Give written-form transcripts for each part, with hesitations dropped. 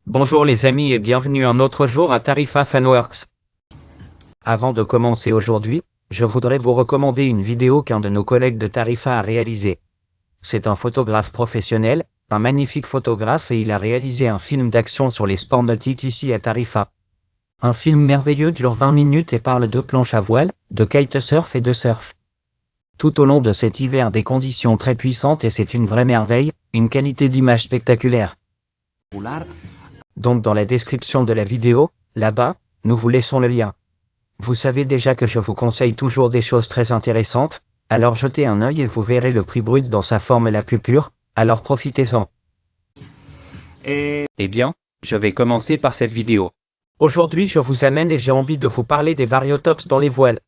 Bonjour les amis et bienvenue un autre jour à Tarifa Fanworks. Avant de commencer aujourd'hui, je voudrais vous recommander une vidéo qu'un de nos collègues de Tarifa a réalisée. C'est un photographe professionnel, un magnifique photographe et il a réalisé un film d'action sur les sports nautiques ici à Tarifa. Un film merveilleux dure 20 minutes et parle de planche à voile, de kitesurf et de surf. Tout au long de cet hiver des conditions très puissantes et c'est une vraie merveille, une qualité d'image spectaculaire. Donc dans la description de la vidéo, là-bas, nous vous laissons le lien. Vous savez déjà que je vous conseille toujours des choses très intéressantes, alors jetez un œil et vous verrez le prix brut dans sa forme la plus pure, alors profitez-en. Eh bien, je vais commencer par cette vidéo. Aujourd'hui je vous amène et j'ai envie de vous parler des variotops dans les voiles.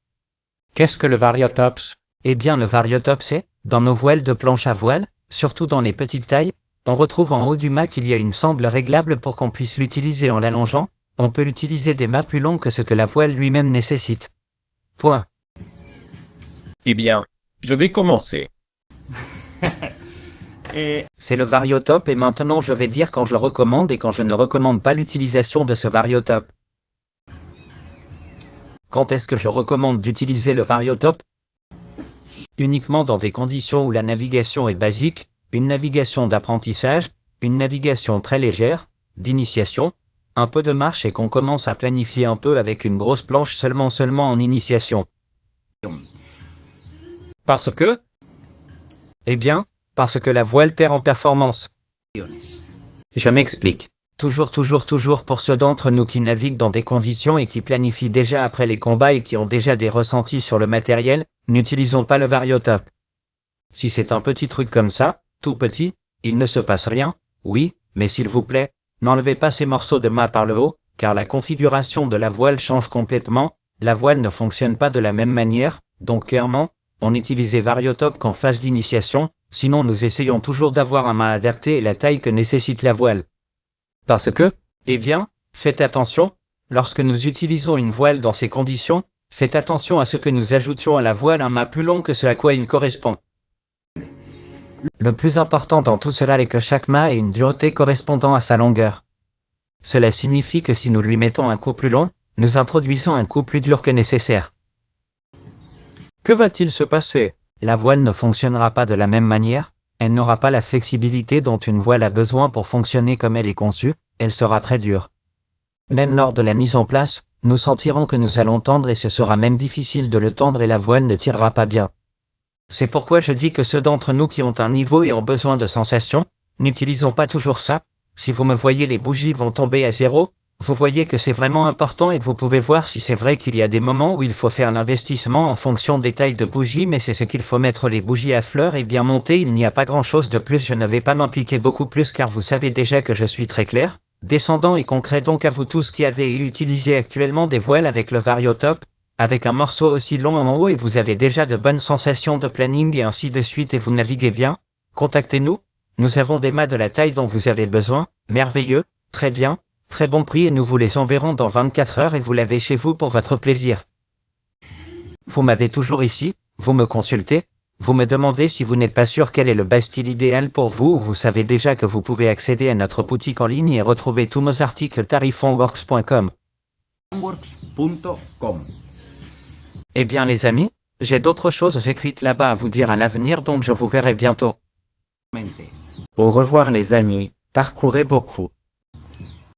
Qu'est-ce que le variotops? Eh bien le variotops c'est, dans nos voiles de planche à voile, surtout dans les petites tailles, on retrouve en haut du mât qu'il y a une sangle réglable pour qu'on puisse l'utiliser en l'allongeant, on peut l'utiliser des mâts plus longs que ce que la voile lui-même nécessite. Point. Eh bien, je vais commencer. C'est le variotop et maintenant je vais dire quand je recommande et quand je ne recommande pas l'utilisation de ce variotop. Quand est-ce que je recommande d'utiliser le variotop? Uniquement dans des conditions où la navigation est basique, une navigation d'apprentissage, une navigation très légère, d'initiation, un peu de marche et qu'on commence à planifier un peu avec une grosse planche seulement en initiation. Parce que, Eh bien, parce que la voile perd en performance. Je m'explique. Toujours pour ceux d'entre nous qui naviguent dans des conditions et qui planifient déjà après les combats et qui ont déjà des ressentis sur le matériel, n'utilisons pas le variotop. Si c'est un petit truc comme ça, tout petit, il ne se passe rien, oui, mais s'il vous plaît, n'enlevez pas ces morceaux de mât par le haut, car la configuration de la voile change complètement, la voile ne fonctionne pas de la même manière, donc clairement, on utilisait variotop qu'en phase d'initiation, sinon nous essayons toujours d'avoir un mât adapté et la taille que nécessite la voile. Parce que, eh bien, faites attention, lorsque nous utilisons une voile dans ces conditions, faites attention à ce que nous ajoutions à la voile un mât plus long que ce à quoi il correspond. Le plus important dans tout cela est que chaque mât ait une dureté correspondant à sa longueur. Cela signifie que si nous lui mettons un coup plus long, nous introduisons un coup plus dur que nécessaire. Que va-t-il se passer? La voile ne fonctionnera pas de la même manière, elle n'aura pas la flexibilité dont une voile a besoin pour fonctionner comme elle est conçue, elle sera très dure. Même lors de la mise en place, nous sentirons que nous allons tendre et ce sera même difficile de le tendre et la voile ne tirera pas bien. C'est pourquoi je dis que ceux d'entre nous qui ont un niveau et ont besoin de sensations, n'utilisons pas toujours ça. Si vous me voyez les bougies vont tomber à zéro, vous voyez que c'est vraiment important et vous pouvez voir si c'est vrai qu'il y a des moments où il faut faire l'investissement en fonction des tailles de bougies mais c'est ce qu'il faut mettre les bougies à fleurs et bien monter, il n'y a pas grand chose de plus, je ne vais pas m'impliquer beaucoup plus car vous savez déjà que je suis très clair, descendant et concret donc à vous tous qui avez utilisé actuellement des voiles avec le variotop, avec un morceau aussi long en haut et vous avez déjà de bonnes sensations de planning et ainsi de suite et vous naviguez bien, contactez-nous, nous avons des mâts de la taille dont vous avez besoin, merveilleux, très bien, très bon prix et nous vous les enverrons dans 24 heures et vous l'avez chez vous pour votre plaisir. Vous m'avez toujours ici, vous me consultez, vous me demandez si vous n'êtes pas sûr quel est le bas style idéal pour vous ou vous savez déjà que vous pouvez accéder à notre boutique en ligne et retrouver tous nos articles tarifanworks.com. Eh bien les amis, j'ai d'autres choses écrites là-bas à vous dire à l'avenir donc je vous verrai bientôt. Au revoir les amis, parcourez beaucoup.